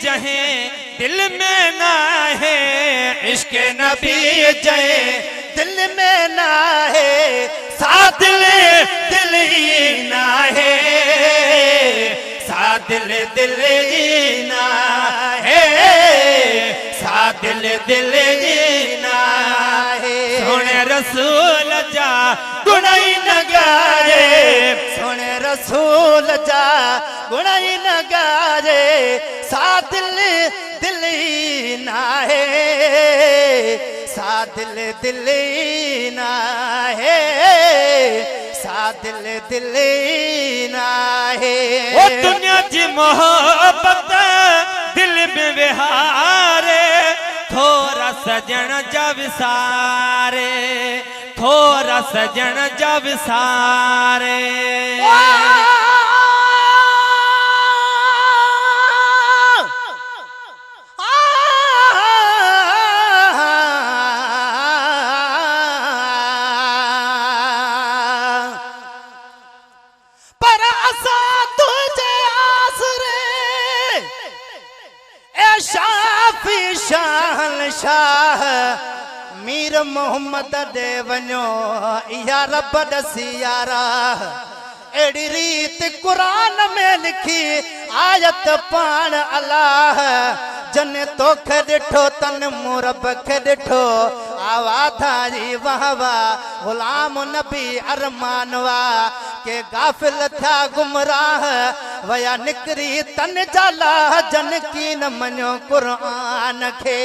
जहे दिल में ना है इश्क नबी जहे दिल में ना है साथ दिल ही ना है साथ दिल ही ना है साथ दिल ही ना है सोने रसूल जा गुनाई न गाए सोने रसूल जा गुनाई न गाए साथ दिल ही ना है साथ दिल ही ना है साथ दिल ही ना है ओ दुनिया की मोहब्बत दिल में विहारे थोड़ा सजन जब सारे थोड़ा सजन जब सारे शाह मीर मोहम्मद दे वञो इहा रब दसी यारा एड़ी रीत कुरान में लिखी आयत पाण अल्लाह जन तोखे ॾिठो तन मुरब खे ॾिठो आवाधा जी वाह वाह गुलाम नबी अरमान वाह के गाफिल था गुमराह वया निकरी तन जाला जन की न मञो कुरान खे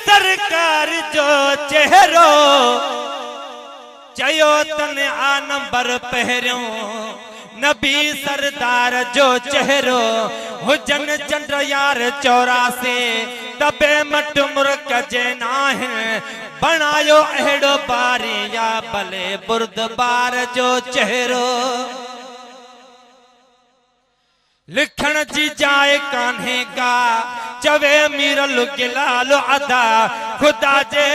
सरकार जो चेहरो चयो तन आ नंबर पहिरियों नबी सरदार जो चेहरो हुजन चंद्र यार 84 दबे मट मुर्क जे नाहे बनायो अहिड़ो बारी या भले बुर्दबार जो चेहरो लिखण जी जाए कान्हे का चवे मीर लुगिलाल अदा खुदा जे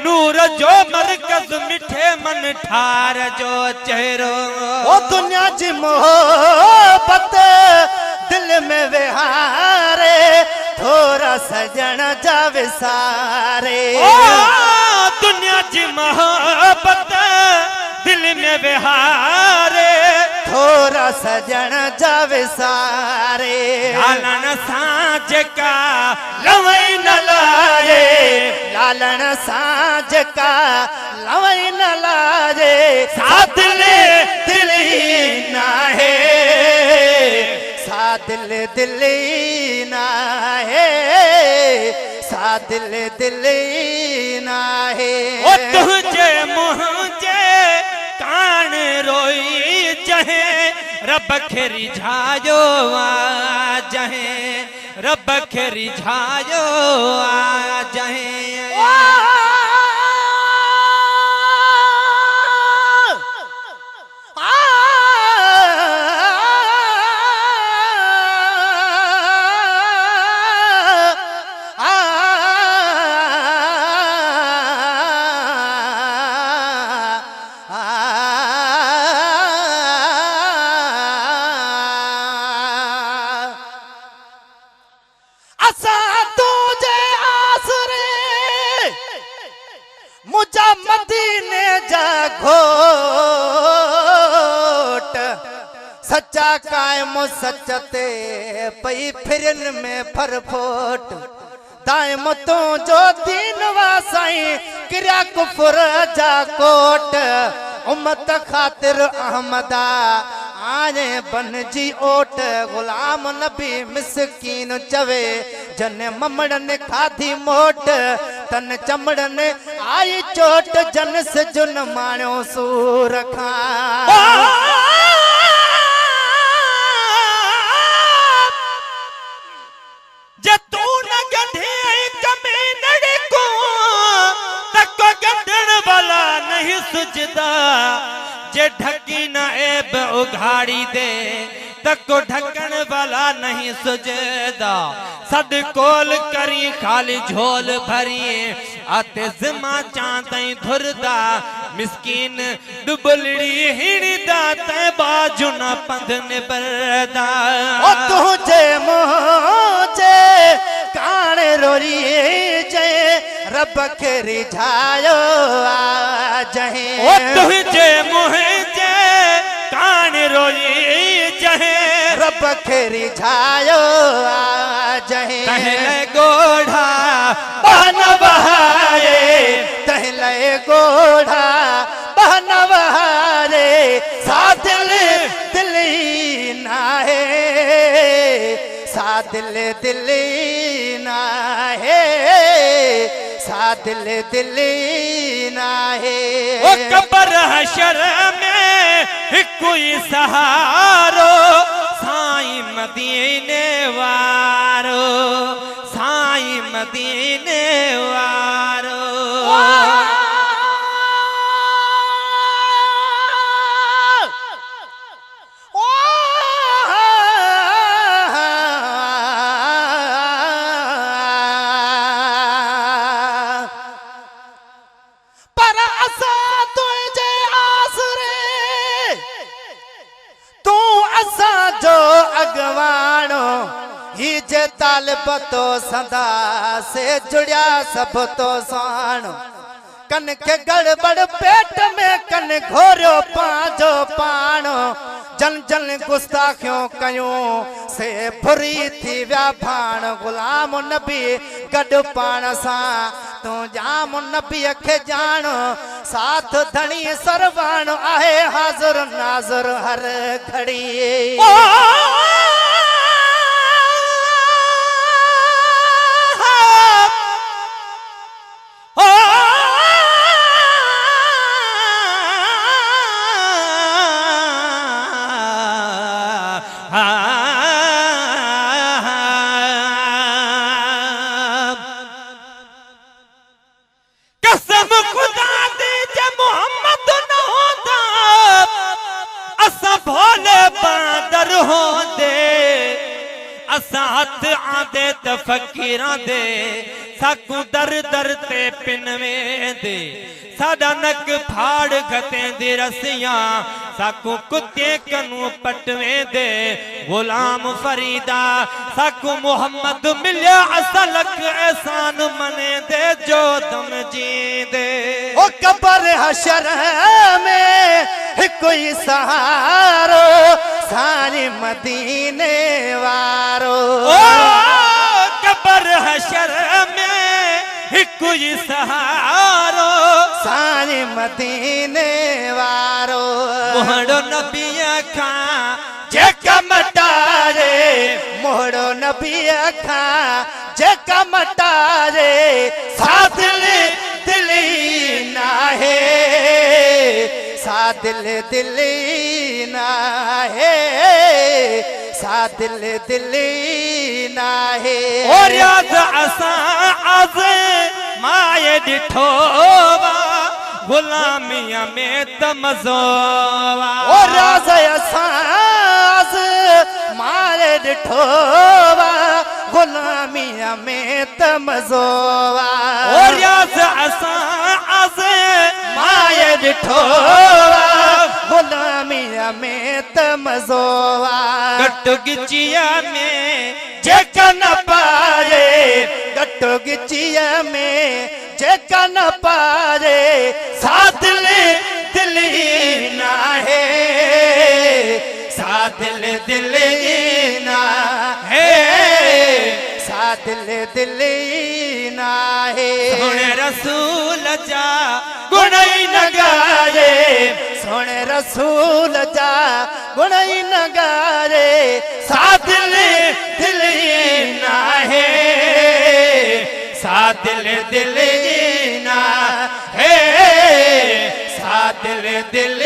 नूर जो मरकज मिठे मन ठार जो चेहरो ओ दुनिया जी मोहब्बत दिल में विहारे थोड़ा सजन जा विसारे ओ दुनिया जी मोहब्बत दिल में विहारे थोड़ा सजन जा विसारे लालन सांझ का लवई न लाए लालन सांझ का लवई न लाए साथ दिल ही ना है साथ दिल ही ना है साथ दिल ही ना है ओ तुझे मुझे कान रोई जहे रब खेरी झायो आ जहे रब खेरी झायो आ जहे मदीने जा घोट सच्चा कायम सचते पई फिरन में फरफोट दायम तू जो दीन वासाई किरिया कुफर जा कोट उम्मत खातिर अहमदा आने बन जी ओट गुलाम नबी मिसकीन चवे जन ममड़न खाधी मोट तन चमड़न आई चोट जन से जुन माणो सूर खां जे तू न गधे कमीनड़ को तक गधण वाला नहीं सुझदा जे ढकी न ऐब उघाड़ी दे तको ढकन वाला नहीं सुजदा सद कोल करी खाली झोल भरिए आते जिमा चांतई धुरदा मिस्कीन दुबलड़ी हिड़दा ते बाजू न पंध निबरदा ओ तुझे मोजे कान रोरिए जे रब के रिझायो आ जहे ओ तुझे मुझे कान रोई जहे रब के रिझायो आ जहे कहले गोढ़ा बहन बहारे तहले गोढ़ा बहन बहारे सा दिल ना है सा दिल ना है सा दिल ना है ओ कबर हशर में कोई सहारो साईं मदीने वारो साईं मदीने वारो अगवाणो ही जे तालब तो सदा से जुड़िया सब तो साणो कन के गड़बड़ पेट में कन घोरो पांजो पाणो जन जन गुस्ताखियों कयूं से भुरी थी व्या भाण गुलाम नबी गड पाण सा तू जाम नबी खे जानो साथ धनी सरवाणो आहे हाज़ुर नाज़ुर हर घड़ी कसम खुदा दी जे मोहम्मद न होंदा असा भोले बांदर होंदे असा हथ आंदे त फकीरां दे साकू दर दर ते पिनवेंदे साडा नक फाड़ गतेंदी रसियां साकू कुत्ते कनू पटवेंदे गुलाम फरीदा साकू मोहम्मद मिलिया असा लख एहसान मने दे जो दम जींदे ओ कबर हशर में कोई सहारो सारी मदीने वारो ओ कबर हशर में कोई सहारो सारी मदीने वारो मोहड़ो नबी खा जेका मटारे मोहड़ो नबी खा जेका मटारे साथ दिली ना है सा दिल ना है सा दिल ना है और याद असा आज माए डिठोवा गुलामिया में तमज़ोवा और राज असाज मारे डिठोवा गुलामिया में तमज़ोवा और याद असा आज माए डिठोवा गुलामिया में तमज़ोवा गट्टू गिचिया में जेका न पारे गट्टू गिचिया में जेका न पारे साथ दिल ना है सा दिल ना है सा दिल ना है सोने रसूल जा गुणई नगारे सोने रसूल जा गुणई नगारे सा दिल ना है सा दिल ना है सा दिल